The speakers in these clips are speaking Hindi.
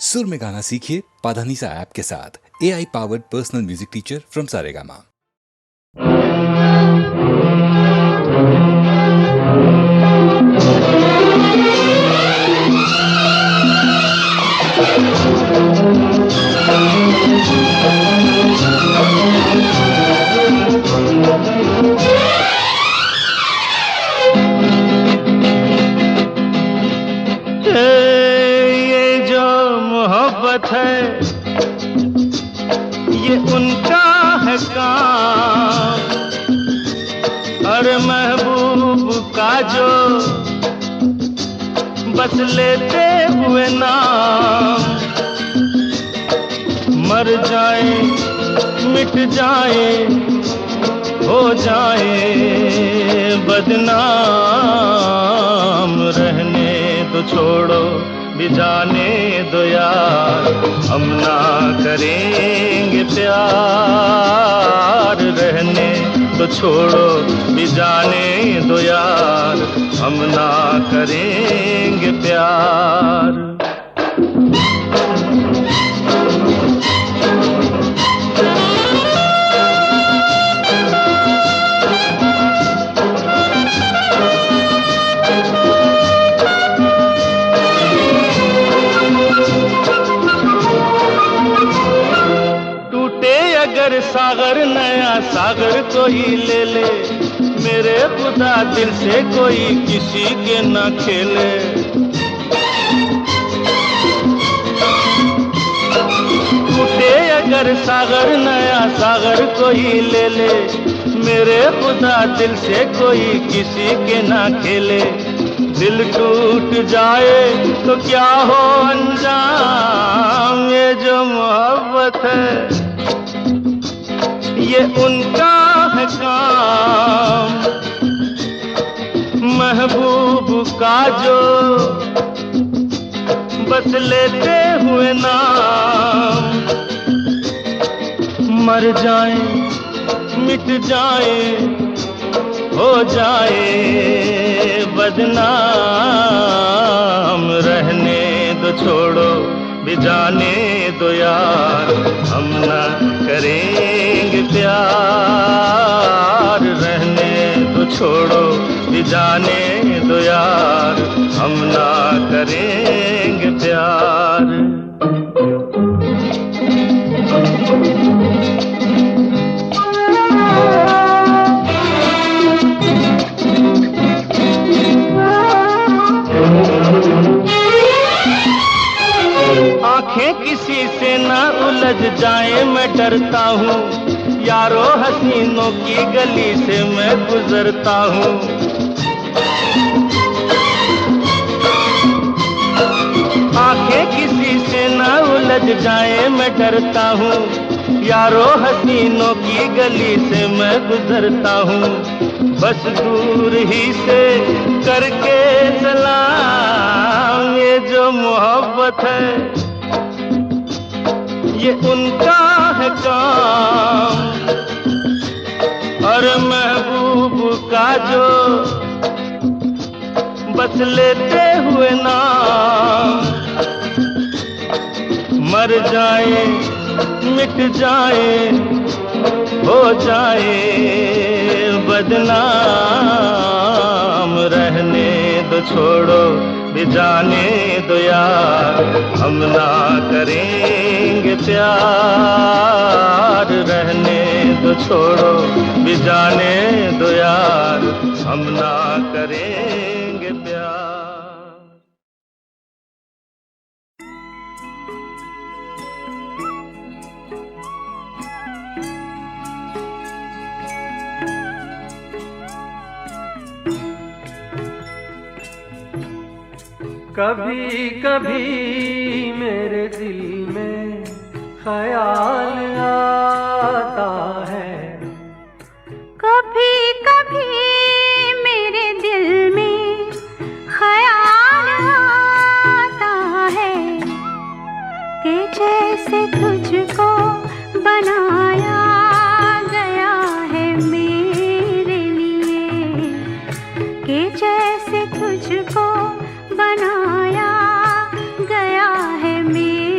सुर में गाना सीखिए पाधानीसा ऐप के साथ। AI powered personal music teacher from Saregama. है ये उनका है काम, अरे महबूब का जो बस लेते हुए नाम, मर जाए मिट जाए हो जाए बदनाम, रहने तो छोड़ो भी जाने दो यार, हम ना करेंगे प्यार, रहने तो छोड़ो भी जाने दो यार, हम ना करेंगे प्यार। सागर नया सागर कोई ले ले, मेरे खुदा दिल से कोई किसी के न खेले। टूटे अगर सागर नया सागर कोई ले ले, मेरे खुदा दिल से कोई किसी के न खेले। दिल टूट जाए तो क्या हो अंजाम, ये जो मोहब्बत है ये उनका है काम, महबूब का जो बस लेते हुए नाम, मर जाए मिट जाए हो जाए बदनाम, रहने दो छोड़ो भी जाने दो यार, हम ना करेंगे प्यार, रहने तो छोड़ो भी जाने दो यार, हम ना करेंगे प्यार। आंखें किसी से ना उलझ जाए मैं डरता हूँ, यारो हसीनों की गली से मैं गुजरता हूँ। आंखें किसी से ना उलझ जाए मैं डरता हूँ, यारो हसीनों की गली से मैं गुजरता हूँ। बस दूर ही से करके सलाम, ये जो मोहब्बत है ये उनका है काम, और महबूब का जो बस लेते हुए नाम, मर जाए मिट जाए हो जाए बदनाम, रहने दो छोड़ो भी जाने दो यार, हम ना करेंगे प्यार, रहने दो छोड़ो भी जाने दो यार, हम ना करेंगे प्यार। कभी कभी मेरे दिल में ख्याल आता है, कभी कभी मेरे दिल में ख्याल आता है, कि जैसे तुझको बनाया गया है मेरे लिए, कि जैसे तुझको बनाया गया है मेरे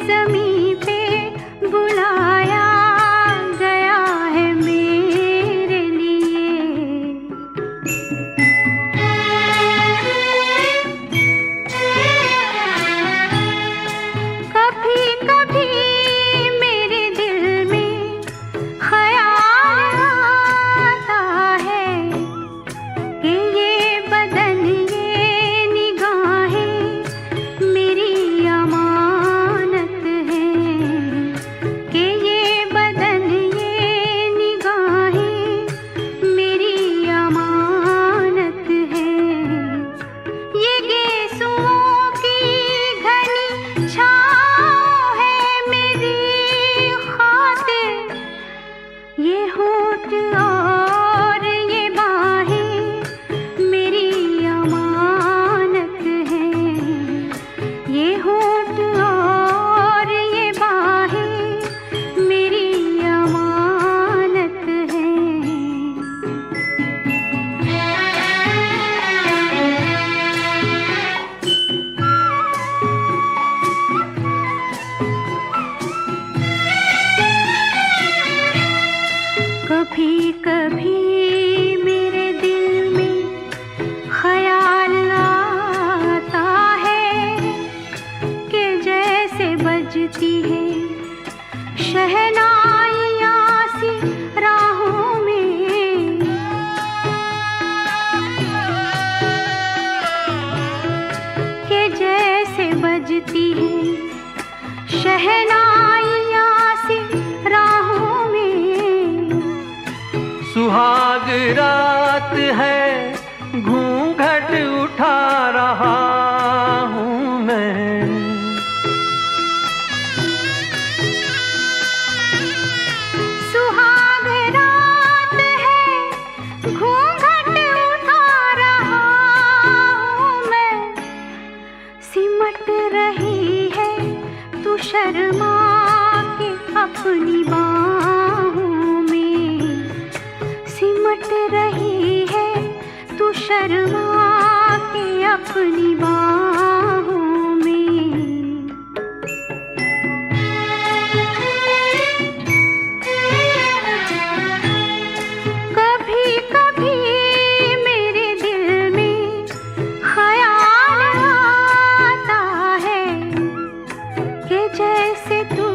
ज़मीं पे बुलाया गया है मेरे लिए। कभी कभी मेरे दिल में ख्याल आता है कि ये बदन ये निगाहें मेरी अमानत है, कि ये बदन ये निगाहें मेरी अमानत है। ये गेसुओं की घनी छाँव है मेरी खातिर, ये होठ और ये बाहें मेरी अमानत है, ये होठ और ये बाहें मेरी अमानत है। कभी कभी मेरे दिल में ख्याल आता है कि जैसे बजती है शहनाइयाँ सी राहों में, कि जैसे बजती है शहनाइयाँ सी राहों में। सुहाग रात है घूंघट उठा रहा हूँ मैं, सुहाग रात है घूंघट उठा रहा हूँ मैं। सिमट रही है तू शर्मा के अपनी बाहों में, सिमट रही है तू शर्मा के अपनी बाहों में। कभी कभी मेरे दिल में ख्याल आता है कि जैसे तू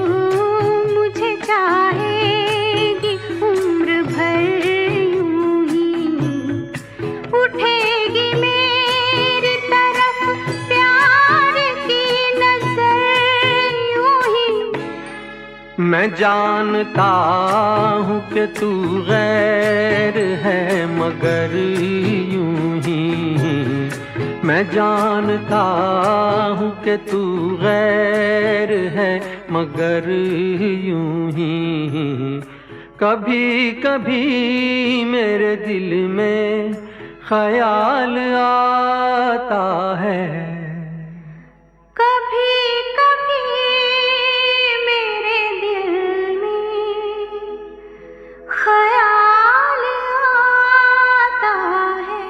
मुझे चाहेगी उम्र भर यूं ही, उठेगी मेरी तरफ प्यार की नजर यूं ही। मैं जानता हूँ कि तू गैर है मगर यूं ही, मैं जानता हूँ कि तू गैर है मगर यूं ही। कभी कभी मेरे दिल में ख्याल आता है, कभी कभी मेरे दिल में ख्याल आता है।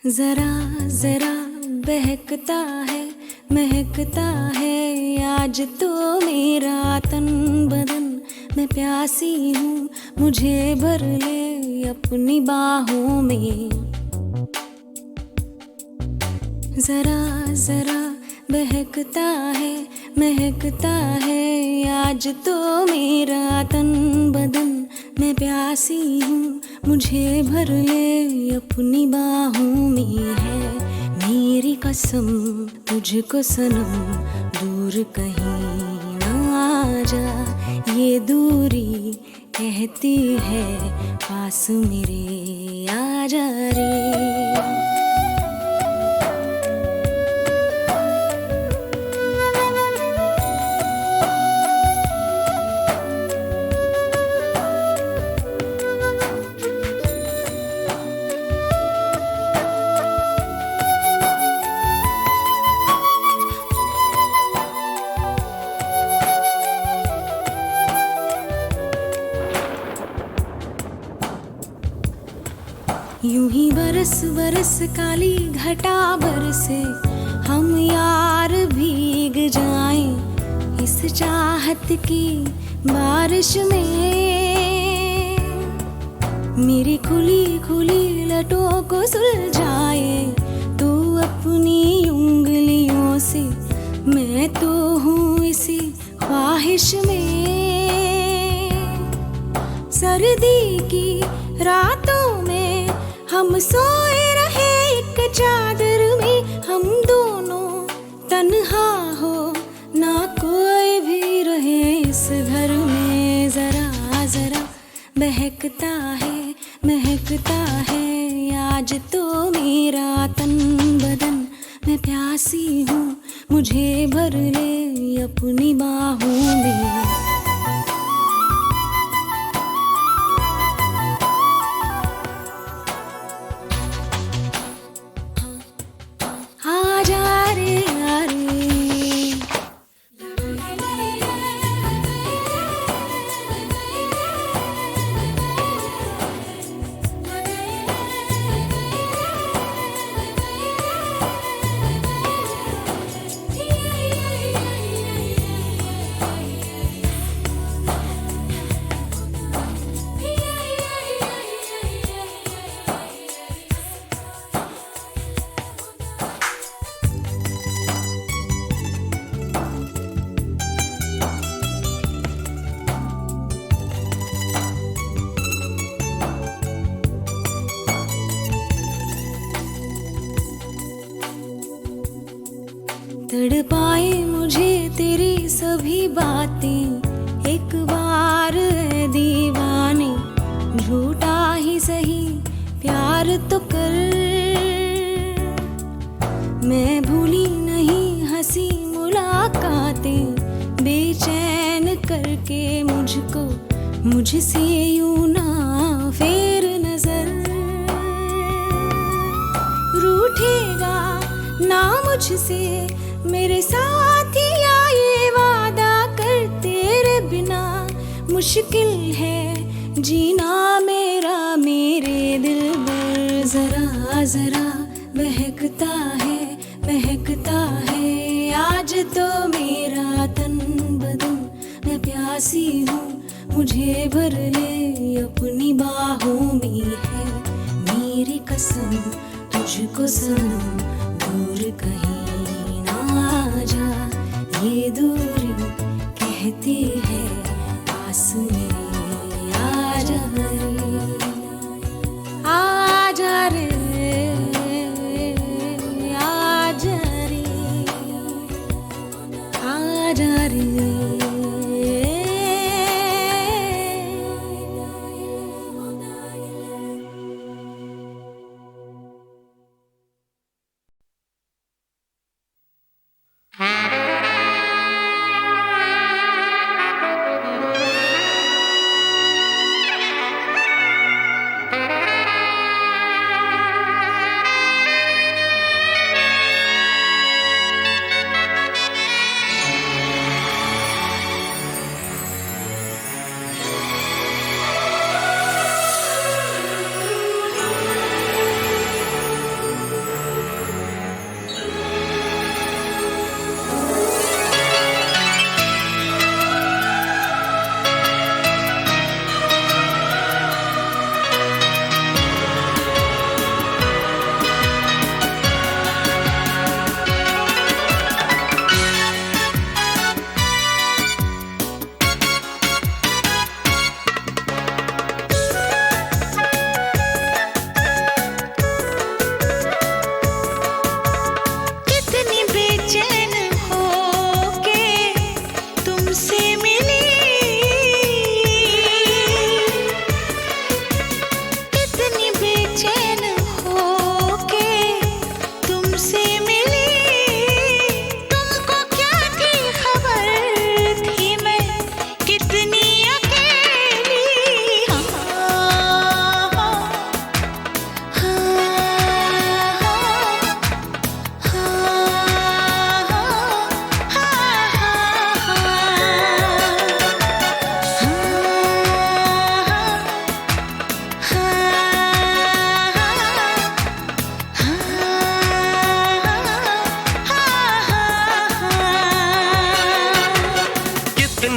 जरा जरा बहकता है महकता है आज तो मेरा तन बदन, मैं प्यासी हूँ मुझे भर ले अपनी बाहों में। जरा जरा बहकता है महकता है आज तो मेरा तन बदन, मैं प्यासी हूँ मुझे भर ले अपनी बाहों में। है मेरी कसम तुझको सनम दूर कहीं ना जा, ये दूरी कहती है पास मेरे आ जा रे। यूं ही बरस बरस काली घटा बरसे, हम यार भीग जाएं इस चाहत की बारिश में। मेरी खुली खुली लटों को सुलझाए तू अपनी उंगलियों से, मैं तो हूँ इसी ख्वाहिश में। सर्दी की रातों में हम सोए रहे एक चादर में, हम दोनों तन्हा हो ना कोई भी रहे इस घर में। जरा जरा बहकता है महकता है आज तो मेरा तन बदन, मैं प्यासी हूँ मुझे भर ले अपनी बाहों में। तड़पाए मुझे तेरी सभी बातें, एक बार है दीवाने झूठा ही सही प्यार तो कर। मैं भूली नहीं हंसी मुलाकातें, बेचैन करके मुझको मुझसे यूं ना फेर नजर। रूठेगा ना मुझसे मेरे साथिया ये वादा कर, तेरे बिना मुश्किल है जीना मेरा मेरे दिल पर। जरा जरा बहकता है आज तो मेरा तन बदन, मैं प्यासी हूँ मुझे भर ले अपनी बाहों में है मेरी कसम। तुझको सनम दूर कहीं जा, ये दूरी कहती है पास मेरे आजा रे, आजा रे, आजा रे, आजा रे।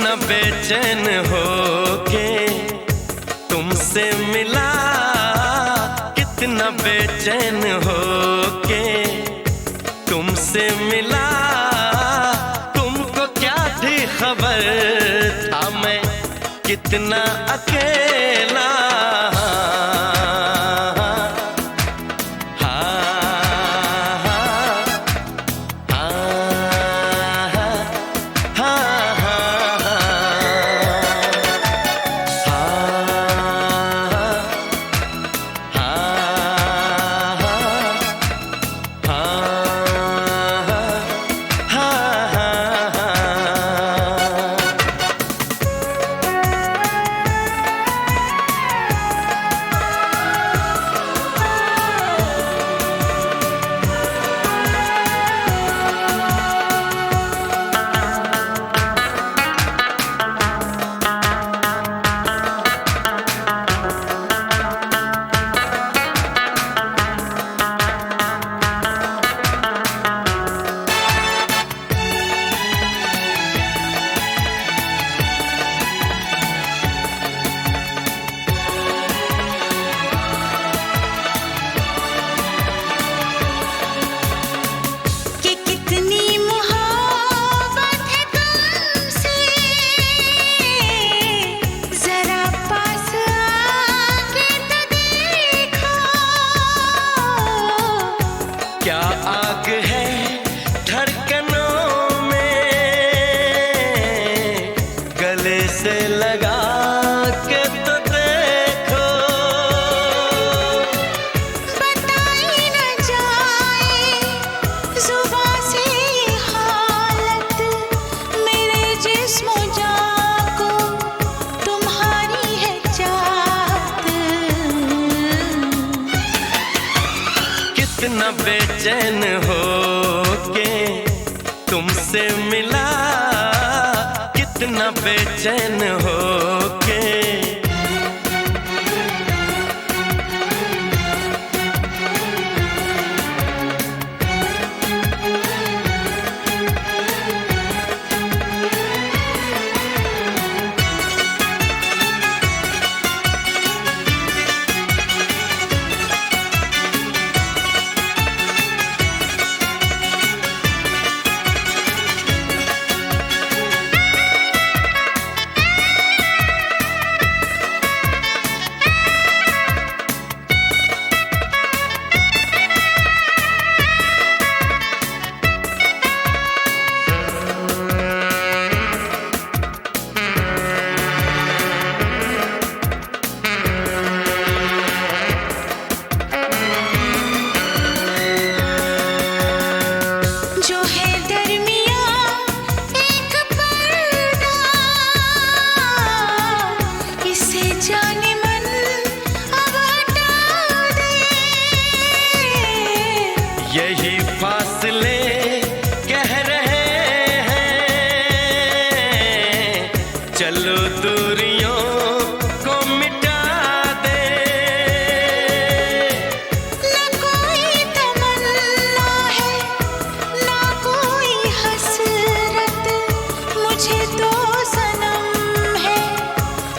कितना बेचैन हो के तुमसे मिला, कितना बेचैन हो के तुमसे मिला। तुमको क्या थी खबर था मैं कितना अकेला। क्या आग है धड़कनों में, गले से लगा के तो देखो। बताई न जाए जुबां से ये हालत, मेरे जिस्म जान को तुम्हारी है चाहत। कितना बेचैन हो के तुमसे मिला, कितना बेचैन हो के। यही फासले कह रहे हैं, चलो दूरियों को मिटा दे। न कोई तमन्ना है न कोई हसरत, मुझे तो सनम है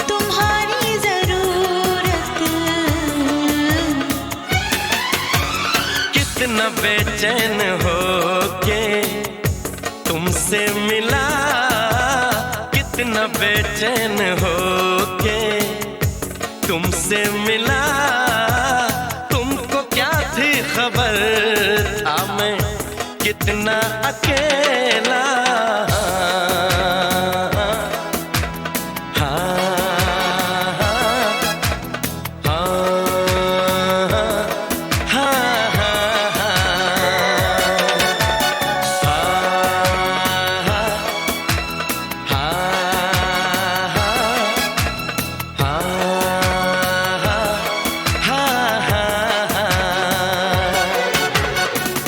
तुम्हारी जरूरत। कितना बेचैन हो के तुमसे मिला, कितना बेचैन हो के तुमसे मिला। तुमको क्या थी खबर था मैं कितना अकेला।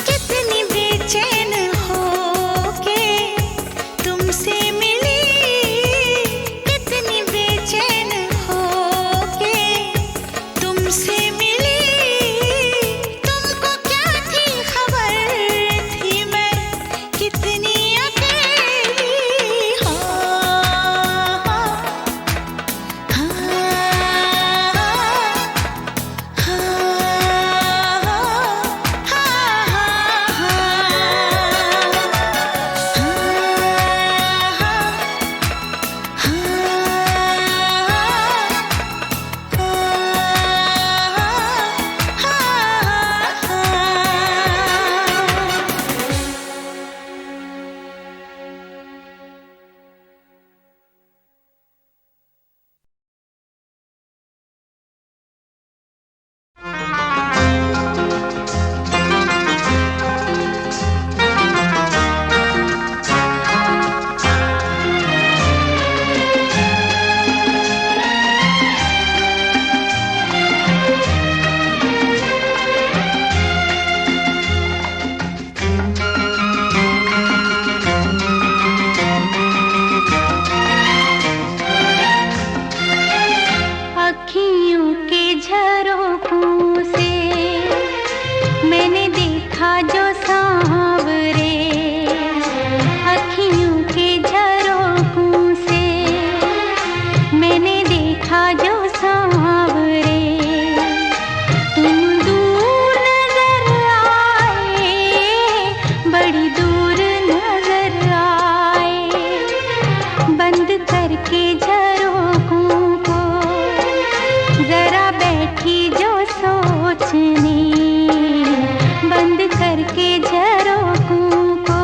कितनी बेचैन हो के करके झरोखों को जरा बैठी जो सोचने, बंद करके झरोखों को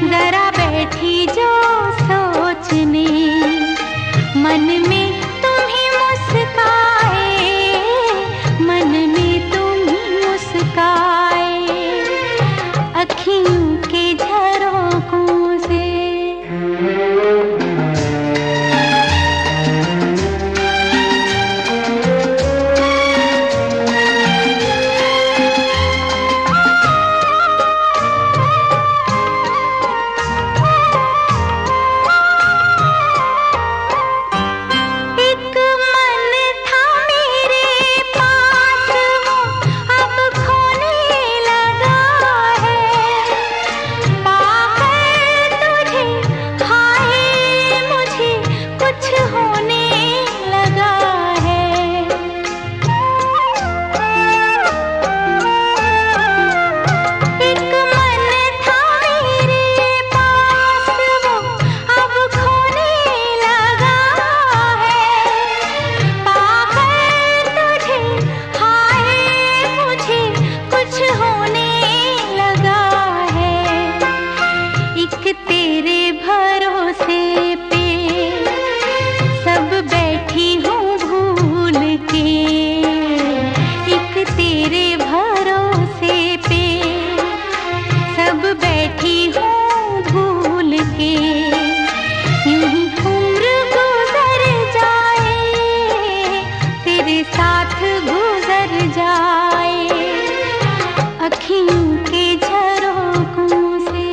जरा बैठी जो सोचने, मन में तुम ही मुस्काए, मन में तुम ही मुस्काए, अखियों के झरोखों से। एक मन था मेरे पास, वो अब खोने लगा है, पाकर तुझे हाय मुझे कुछ होने लगा है। एक मन था मेरे पास, वो अब खोने लगा है, पाकर तुझे हाय मुझे कुछ होने लगा है। एक तेरे भरोसे पे सब बैठी हूँ भूल के, एक तेरे भरोसे पे सब बैठी हूँ भूल के, यूं ही उम्र गुजर जाए, तेरे साथ गुजर जाए, अखियों के झरोखों से।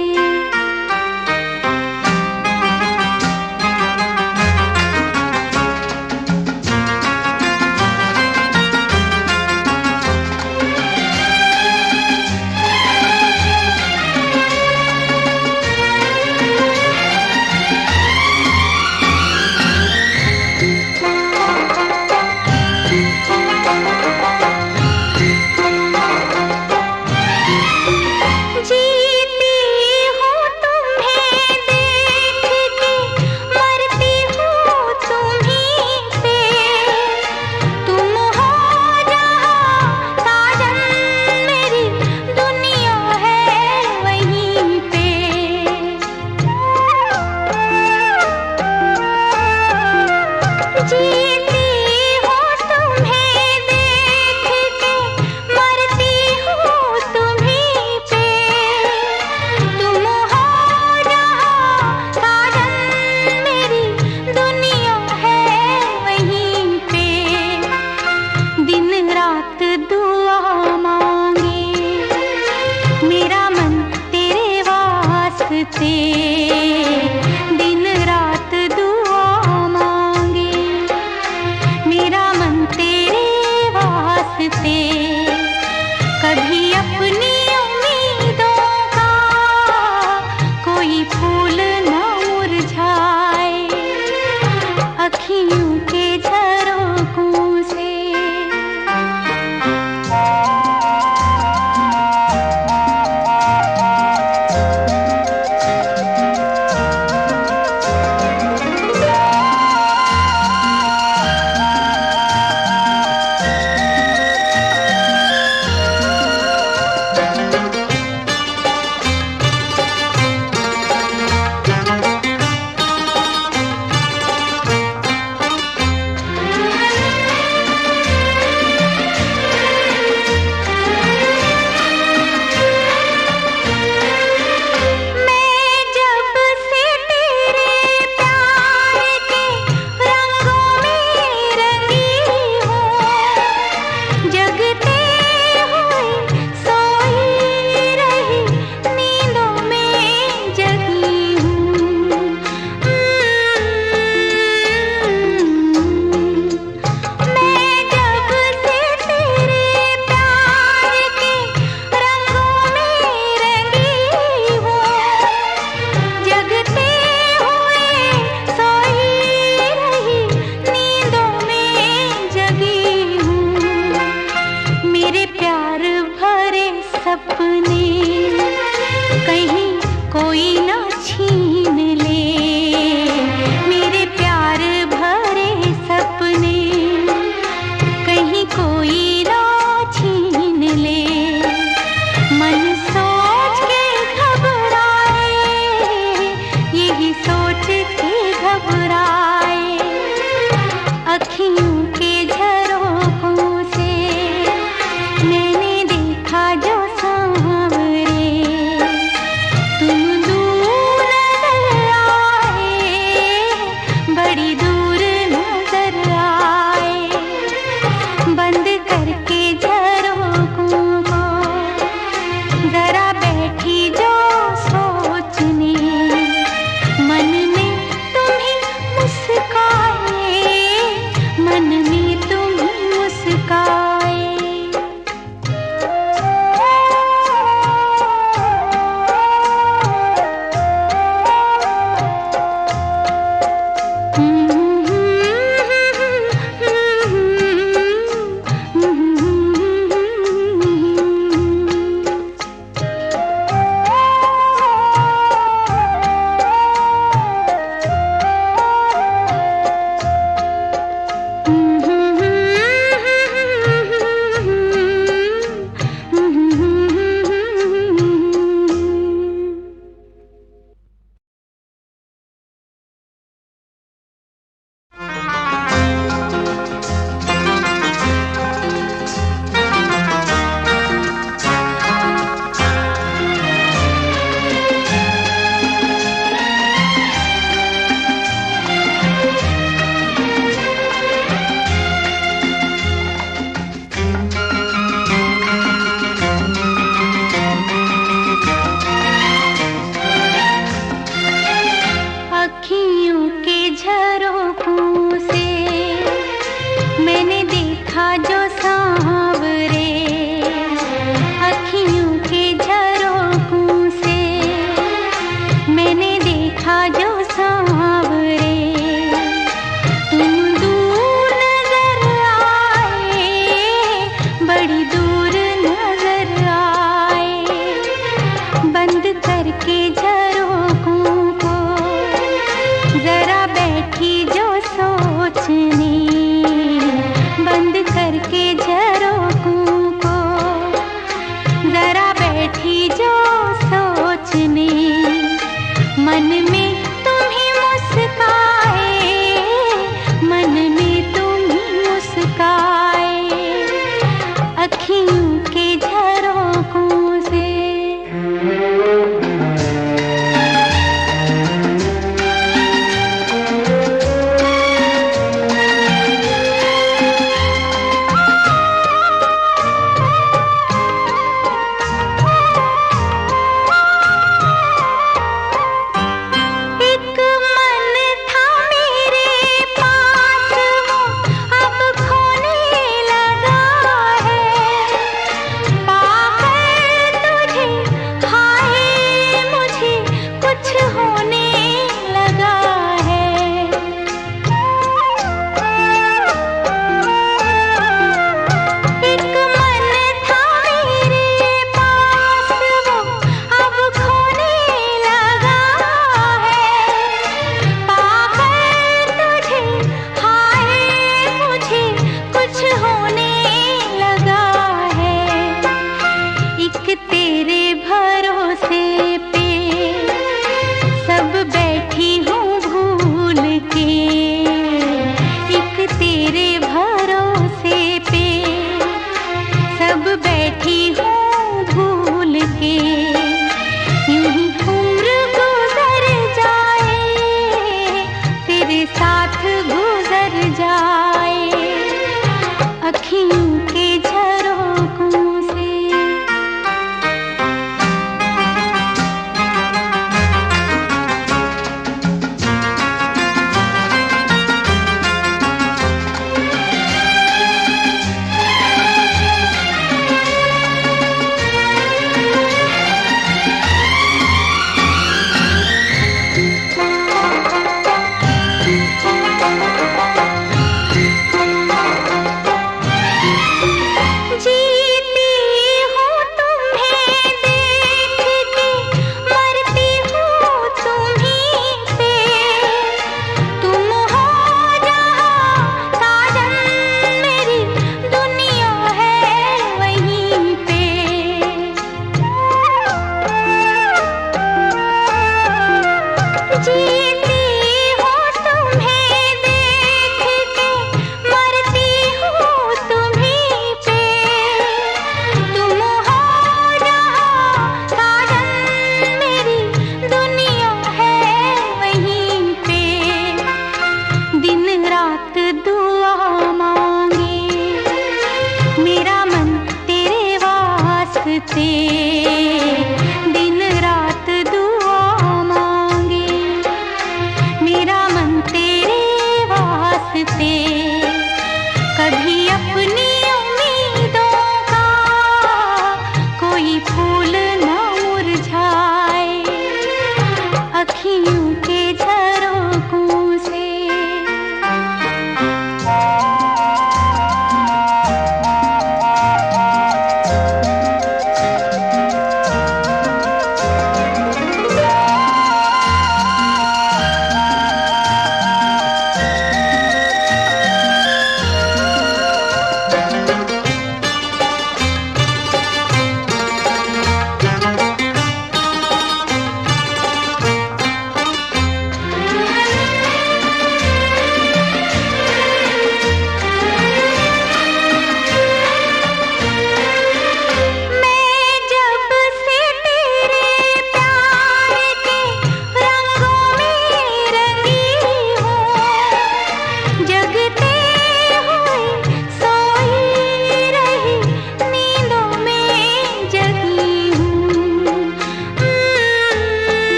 सोच के घबराए, अखियों के झरोखों से मैंने देखा जो सांवरे, तुम दूर नजर आए, बड़ी दूर नजर आए। बंद करके झरोखों को जरा बैठी जो सोचने, मन में तुम ही मुस्काए, मन में तुम ही मुस्काए। अखियों के झरोखों से मैंने देखा जो सांवरे, अखियों के झरोखों से मैंने देखा जो सांवरे, तुम दूर नजर आए, बड़ी दूर नजर आए। बंद करके झरोखों को जरा बैठी जो सोचने, बंद करके झरोखों को जरा बैठी जो सोचने, मन में तुम ही मुस्काए, मन में तुम ही मुस्काए। अखियों के झरोखों से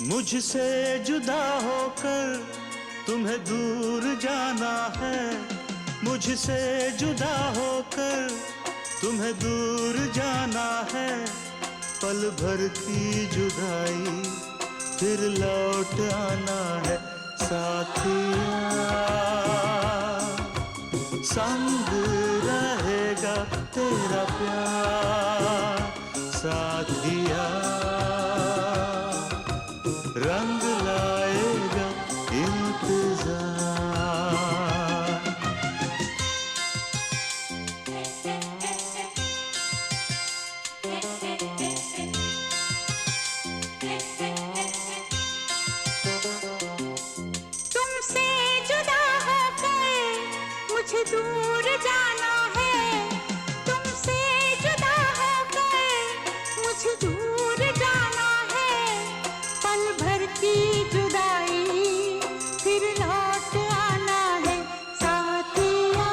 मुझसे जुदा होकर तुम्हें दूर जाना है, मुझसे जुदा होकर तुम्हें दूर जाना है। पल भर की जुदाई फिर लौट आना है। साथिया संग रहेगा तेरा प्यार, साथिया रंग लाएगा इंतजार। तुमसे जुदा होकर मुझे दूर जाना है, तुमसे जुदा होकर मुझे दूर जाना है। पल भर की जुदाई फिर लौट आना है। साथिया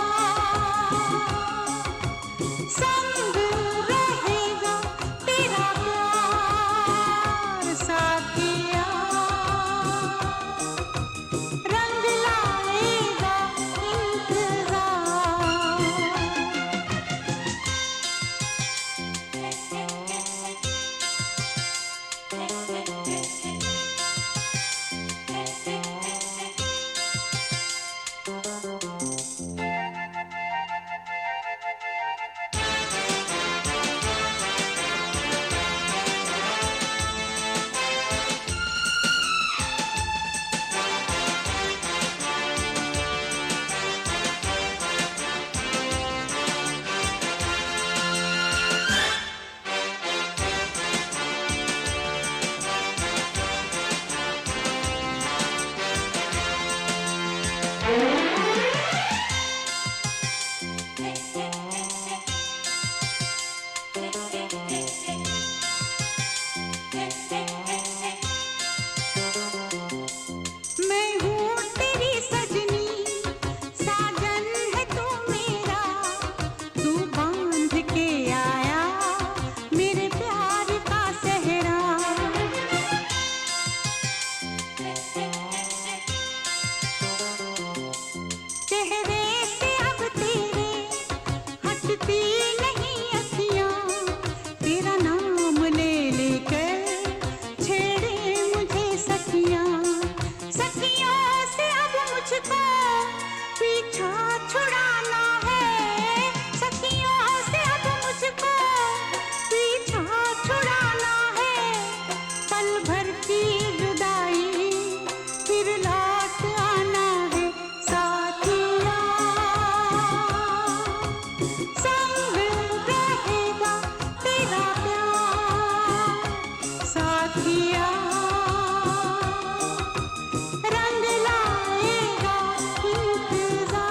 संग रहेगा तेरा प्यार, साथिया रंग लाएगा इंतजार। मैं हूँ तेरी सजनी, साजन है तू मेरा, तू बांध के आया मेरे प्यार का सेहरा। चेहरे से अब तेरे हटती नहीं अखियाँ, तेरा नाम ले लेकर छेड़े मुझे सखियाँ। सखियों से अब मुझको पीछा छुड़ाना है, सखियों से अब मुझको पीछा छुड़ाना है। पल भर की जुदाई फिर लौट आना है। साथिया संग रहेगा तेरा प्यार, साथिया रंग लाएगा इंतजार।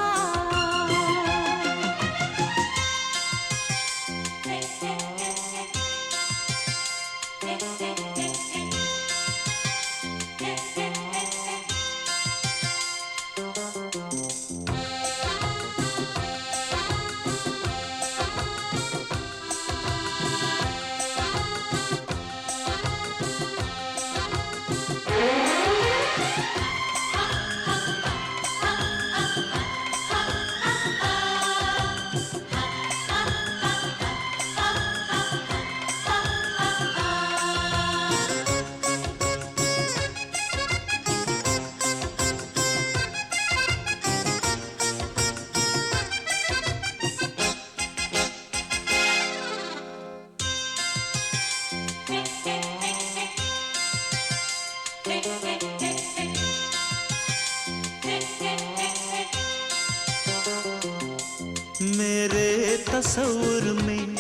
मेरे तस्वुर में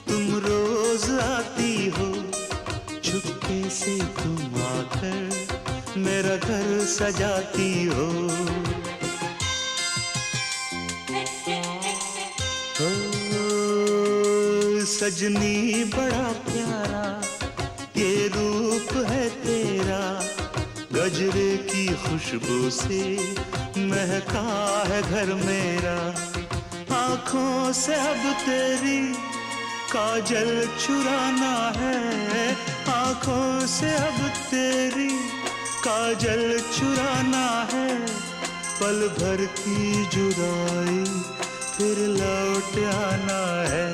तुम रोज आती हो, चुपके से तुम आकर मेरा घर सजाती हो। ओ सजनी बड़ा प्यारा ये रूप है तेरा, गजरे की खुशबू से महका है घर मेरा। आँखों से अब तेरी काजल चुराना है, आँखों से अब तेरी काजल चुराना है, पल भर की जुदाई फिर लौट आना है।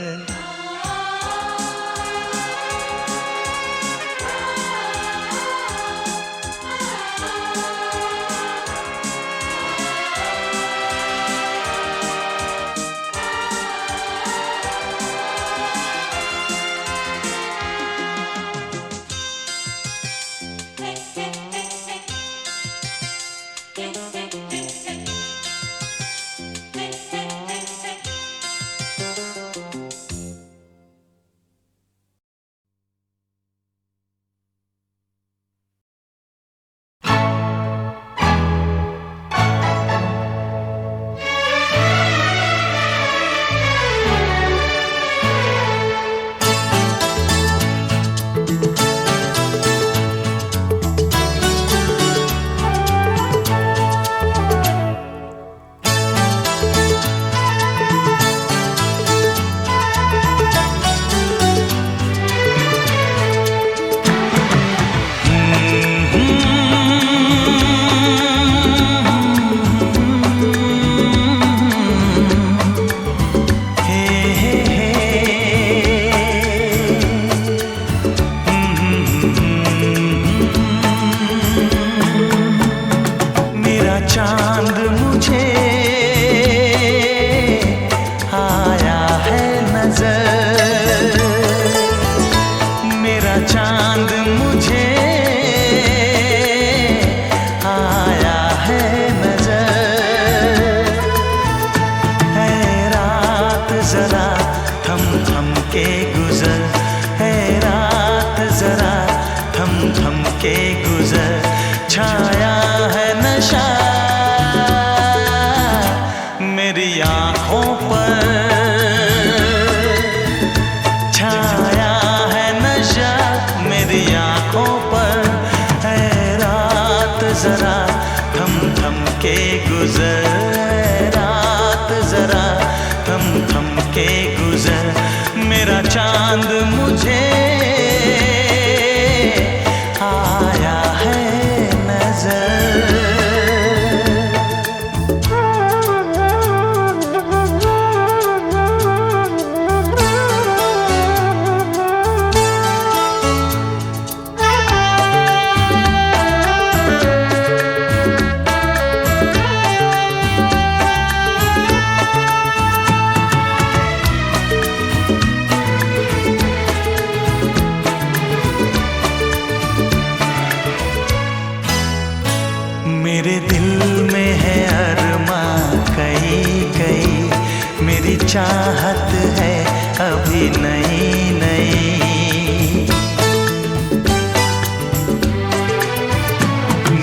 चाहत है अभी नई नई,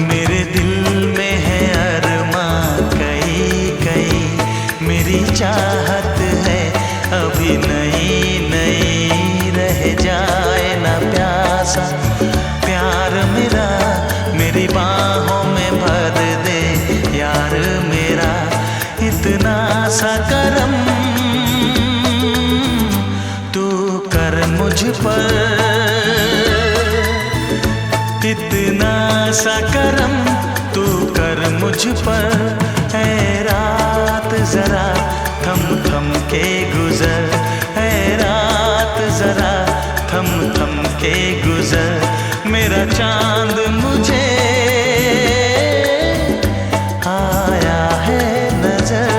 मेरे दिल में है अरमां कई कई, मेरी चाहत है अभी नई नई। रह जाए ना प्यासा प्यार मेरा, मेरी बाहों में भर दे यार मेरा, इतना सा करम मुझ पर, इतना सा करम तू कर मुझ पर। ऐ रात जरा थम थम के गुजर, ऐ रात जरा थम थम के गुजर, मेरा चांद मुझे आया है नजर।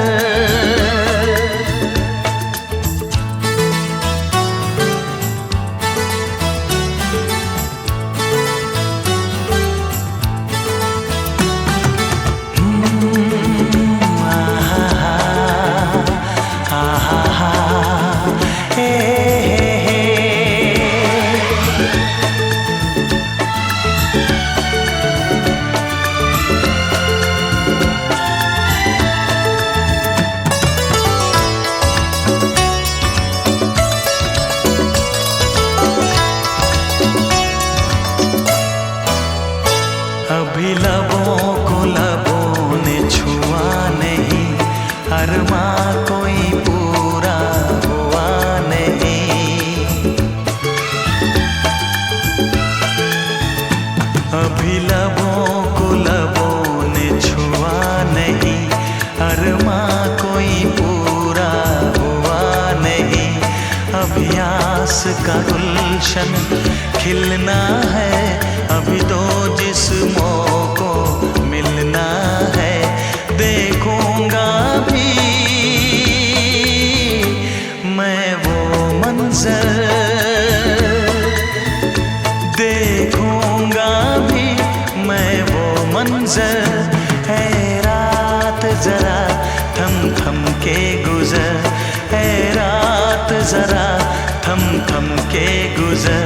अभी लबों को लबों ने छुआ नहीं, अरमां कोई पूरा हुआ नहीं। अभी अभी लबों को लबों ने छुआ नहीं, अरमा कोई पूरा हुआ नहीं। अभी आस का गुलशन खिलना है, अभी तो जिस्मों को मिलना है। देखूंगा भी मैं वो मंजर, देखूंगा भी मैं वो मंजर। है रात जरा थम थम के गुजर, है रात जरा थम थम के गुजर।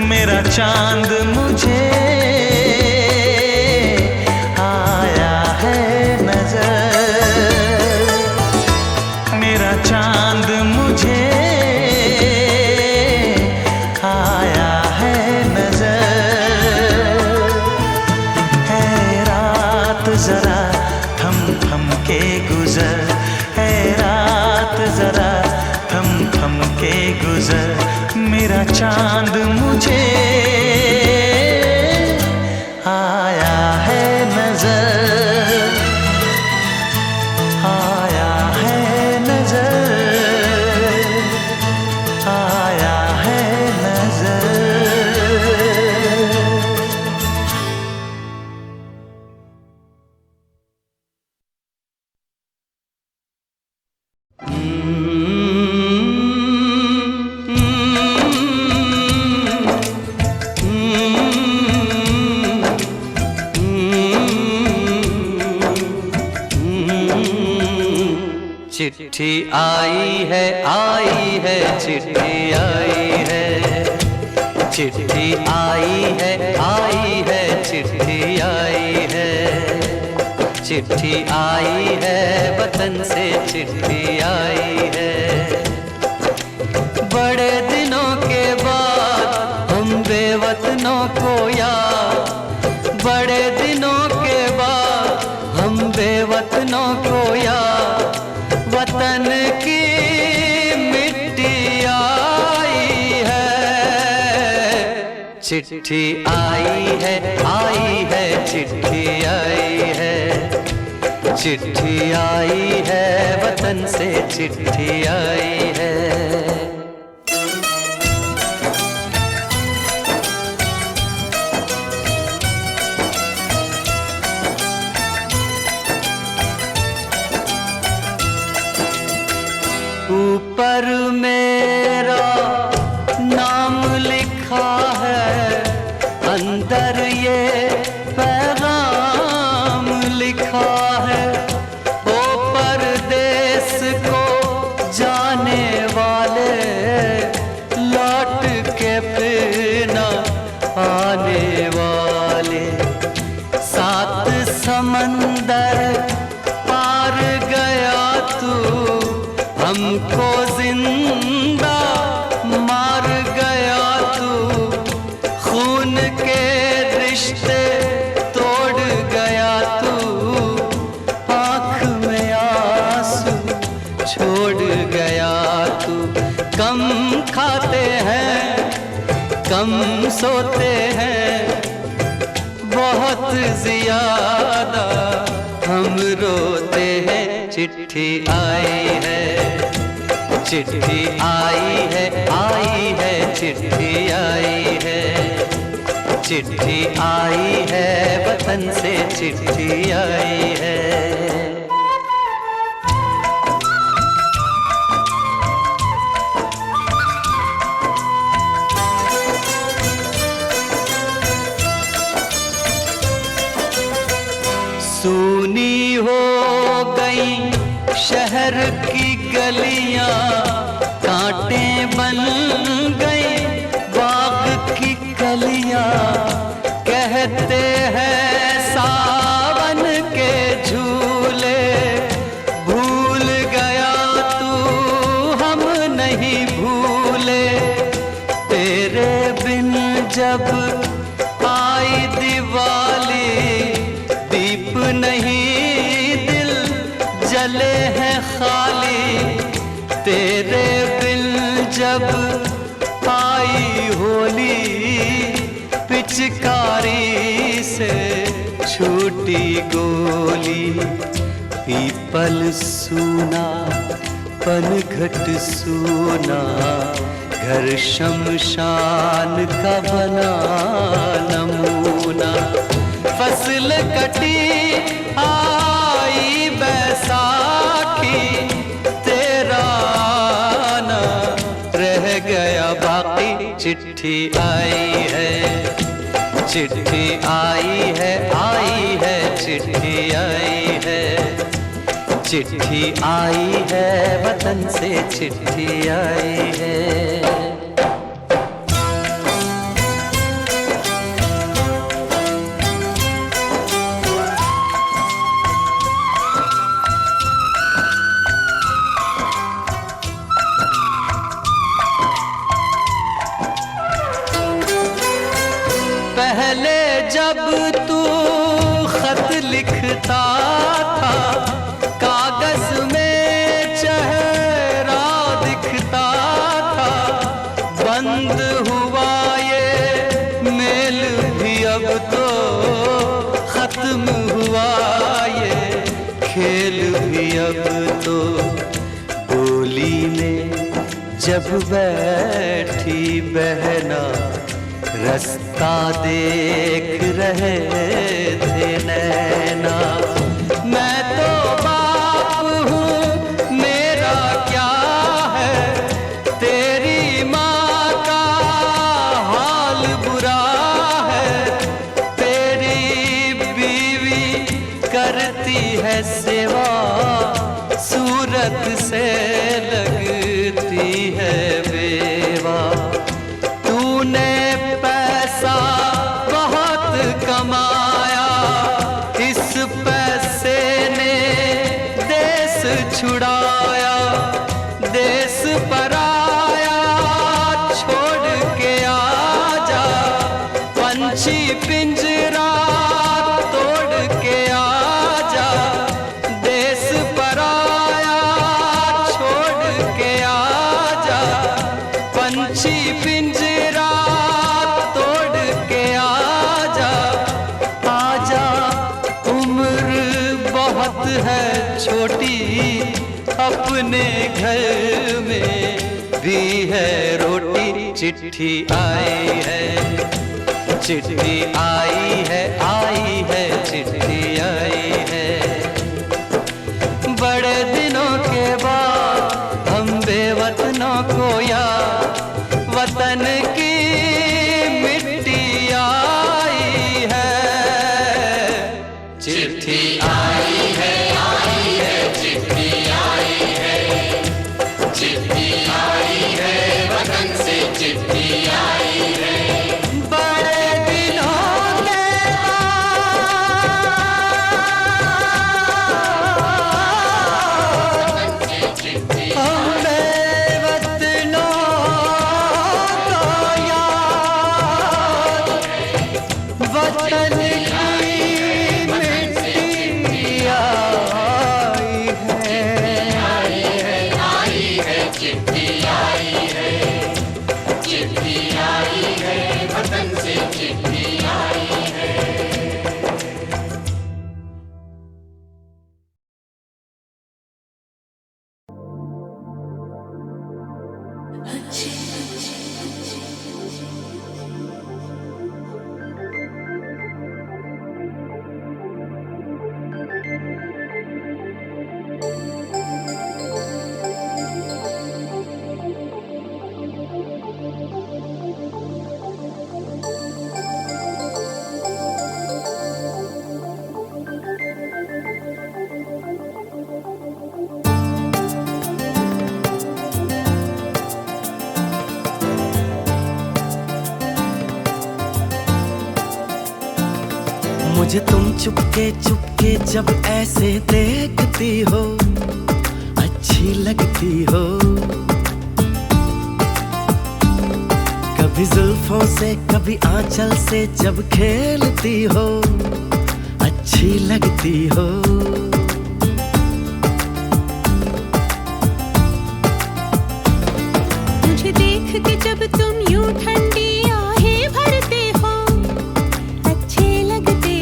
मेरा चांद मुझे आया है नजर, मेरा चांद मुझे आया है नजर। है रात जरा थम थम के गुजर, है रात जरा थम थम के गुजर। मेरा चांद मुझे आया है नजर, आया है नजर, आया है नजर। चिट्ठी आई है चिट्ठी आई है, चिट्ठी आई है चिट्ठी आई है। चिट्ठी आई है वतन से चिट्ठी आई है। बड़े दिनों के बाद हम बेवतनों को याद, बड़े दिनों के बाद हम बेवतनों को याद। वतन की मिट्टी आई है। चिट्ठी आई है चिट्ठी आई है। चिट्ठी आई है वतन से चिट्ठी आई है। ऊपर मेरा नाम लिखा है, अंदर ये पैगाम लिखा है। ओ परदेस को जाने वाले, लौट के फिर न आने वाले। सात समंदर पार गया तू, हमको जिंदा मार गया तू। खून के रिश्ते तोड़ गया तू, आँख में आंसू छोड़ गया तू। कम खाते हैं कम सोते हैं, बहुत ज्यादा हम रोते हैं। चिट्ठी आई है, चिट्ठी आई है चिट्ठी आई है। चिट्ठी आई है वतन से चिट्ठी आई है। सूनी हो गई शहर की गलियां, कांटे बन गई बाग की कलियां। कहते हैं सावन के झूले, भूल गया तू हम नहीं भूले। तेरे बिन जब आई दिवाली, दीप नहीं दिल जले हैं खाली। तेरे बिन जब आई होली, पिचकारी से छूटी गोली, पीपल सूना पनघट सूना, घर शमशान का बना नमूना। फसल कटी आई बैसाखी, तेरा आना रह गया बाकी। चिट्ठी आई है, चिट्ठी आई है, आई है, चिट्ठी आई है, चिट्ठी आई है, वतन से चिट्ठी आई है। पहले जब तू खत लिखता था, कागज में चेहरा दिखता था। बंद हुआ ये मेल भी अब तो, खत्म हुआ ये खेल भी अब तो। डोली में जब बैठी बहना, रास्ता देख रहे थे नैना। मैं तो बाप हूँ, मेरा क्या है, तेरी माँ का हाल बुरा है। तेरी बीवी करती है सेवा, सूरत से लगती है बेवा। तूने पैसा बहुत कमाया, इस पैसे ने देश छुड़ाया। देश पराया छोड़ के आजा, पंछी पिंजरा तोड़ के आजा। देश पराया छोड़ के आजा, पंछी पिंजरा तोड़ के आजा। आजा उम्र बहुत है छोटी, अपने घर में भी है रोटी। चिट्ठी आई है, चिट्ठी आई है, आई है, चिट्ठी आई है। बड़े दिनों के बाद हम बेवतनों को याद, वतन की मिट्टी आई है। चिट्ठी आई है, आई है, चिट्ठी आई है, चिट्ठी आई है, वतन से चिट्ठी आई है। बड़े दिनों के हम बेवतनों को याद, वतन की मिट्टी आई है। चिट्ठी आई है, चिट्ठी आई है, वतन से चिट्ठी आई है। मुझे तुम चुपके चुपके जब ऐसे देखती हो, अच्छी लगती हो। कभी जुल्फों से कभी आंचल से जब खेलती हो, अच्छी लगती हो। मुझे देख के जब तुम यूं ठंडी आहें भरते हो, अच्छे लगते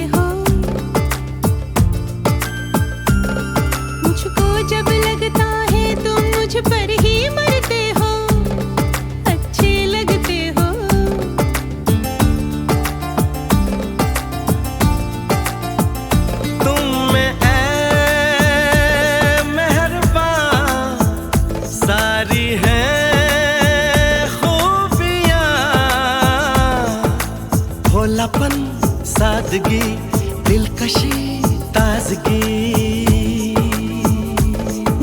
सादगी, दिलकशी, ताजगी।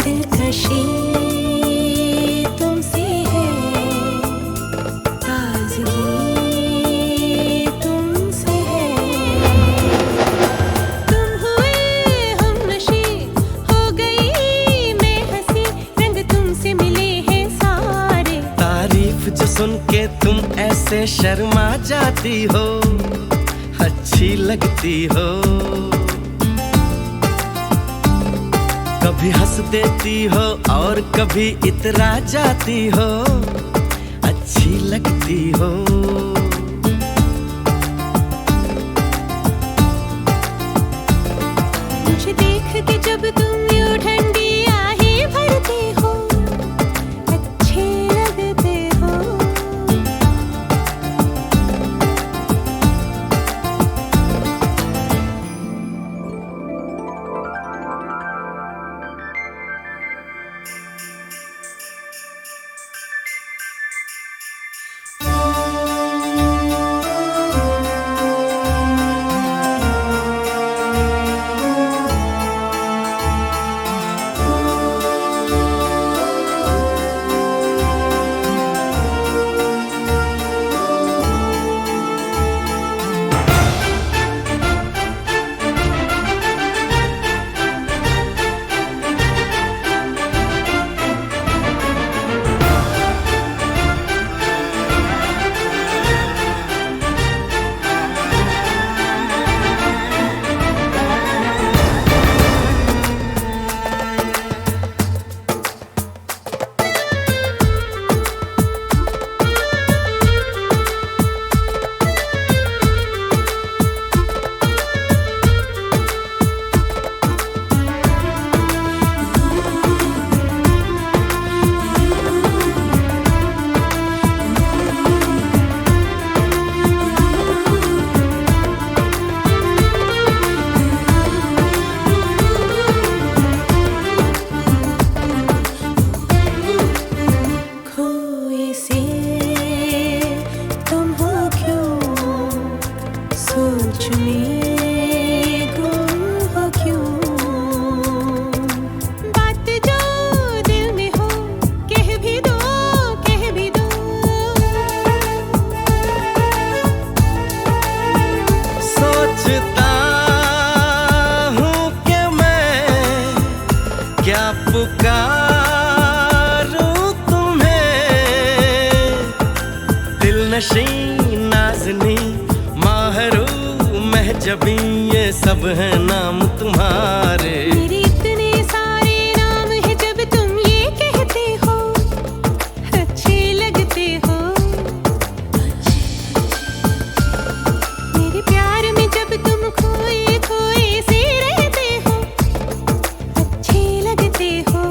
दिलकशी तुमसे है, ताजगी तुमसे है। तुम हुए हमनशी, हो गई मैं हंसी, रंग तुमसे मिले हैं सारे। तारीफ जो सुन के तुम ऐसे शर्मा जाती हो, अच्छी लगती हो। कभी हंस देती हो और कभी इतरा जाती हो, अच्छी लगती हो। मुझे देख के जब तुम यूं ठंडी आहें भरते हो, अच्छे लगते हो। खोए से तुम हो क्यों, सोच में गुम हो क्यों। बात जो दिल में हो कह भी दो, कह भी दो। सोचता हूँ कि मैं क्या पुकारूं तुम्हें। दिलनशी, नाज़नी, माहरू, महजबी, ये सब है नाम तुम्हारे। मेरे इतने सारे नाम हैं, जब तुम ये कहते हो, अच्छे लगते हो। मेरे प्यार में जब तुम खोए खोए से रहते हो, अच्छे लगते हो।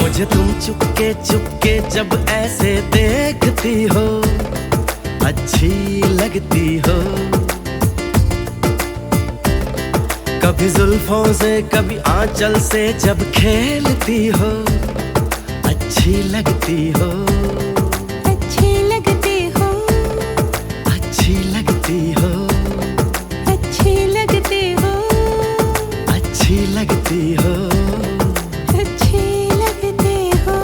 मुझे तुम चुपके चुपके जब ऐसे देखती हो, अच्छी लगती हो। कभी जुल्फों से कभी आंचल से जब खेलती हो, अच्छी लगती हो। अच्छे लगते हो, अच्छी लगती हो, अच्छे लगते हो, अच्छी लगती हो। अच्छे लगते हो।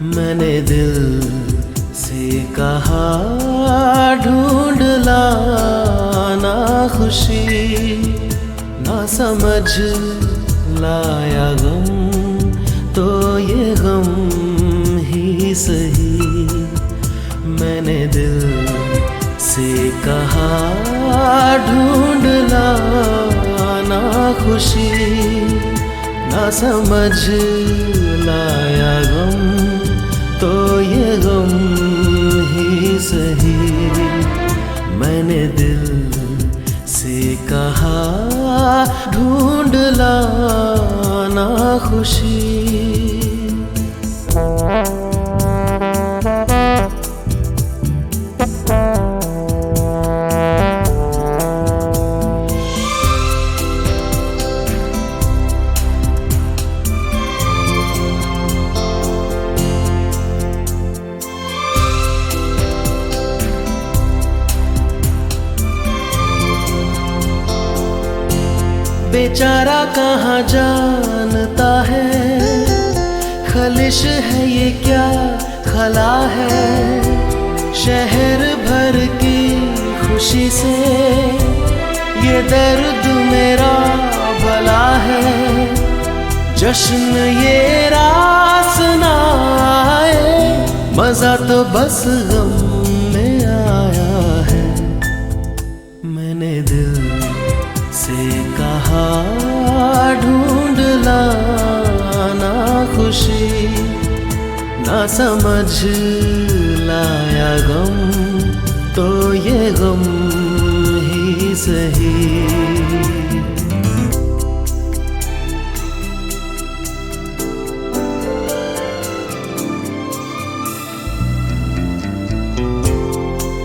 मैंने दिल से कहा ढूंढ लाना खुशी, ना समझ लाया गम तो ये गम ही सही। मैंने दिल से कहा ढूंढ लाना खुशी, ना समझ लाया गम तो ये गम ही सही। मैंने दिल से कहा ढूंढ लाना खुशी। बेचारा कहाँ जानता है, खलिश है ये क्या खला है। शहर भर की खुशी से ये दर्द मेरा भला है। जश्न ये रास ना आए, मजा तो बस गम में आया है। मैंने दिल से कहा ढूंढ लाना खुशी, ना समझ लाया गम तो ये गम ही सही।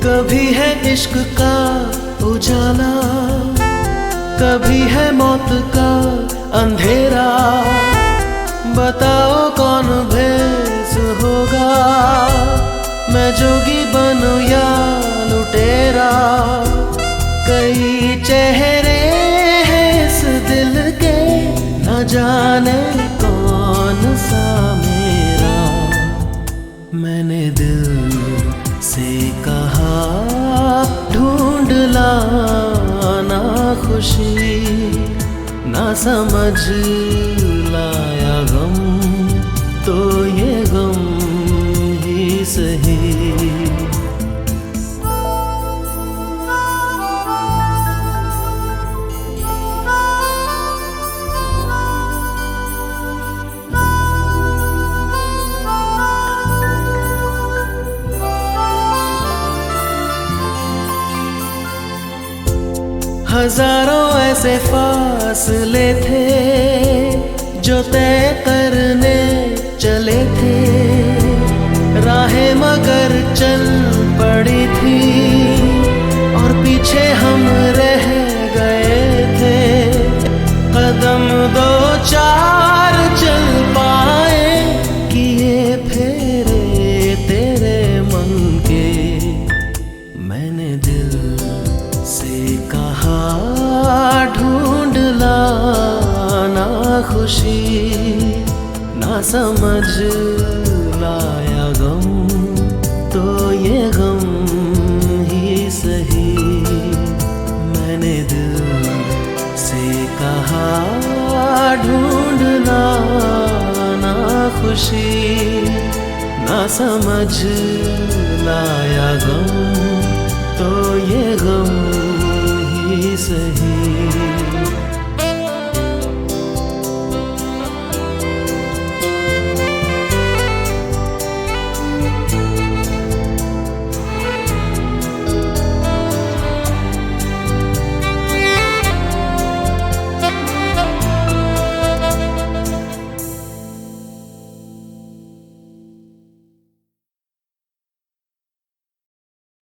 कभी है इश्क का उजाला, कभी है मौत का अंधेरा। बताओ कौन भेस होगा, मैं जोगी बनूं या लुटेरा। कई चेहरे हैं इस दिल के, न जाने कौन सा मेरा। मैंने दिल से कहा ढूंढ लाना खुशी, ना समझ लाया गम तो ये गम ही सही। हजारों ऐसे फासले थे जो तय करने चले थे। राहें मगर चल पड़ी थी और पीछे हम रह गए थे। कदम दो चार चल पाए, किए फेरे तेरे मन के। मैंने दिल से कहा ढूंढ लाना खुशी, ना समझ लाया गम तो ये गम ही सही। मैंने दिल से कहा ढूंढ लाना खुशी, ना समझ लाया गम तो ये गम ही सही।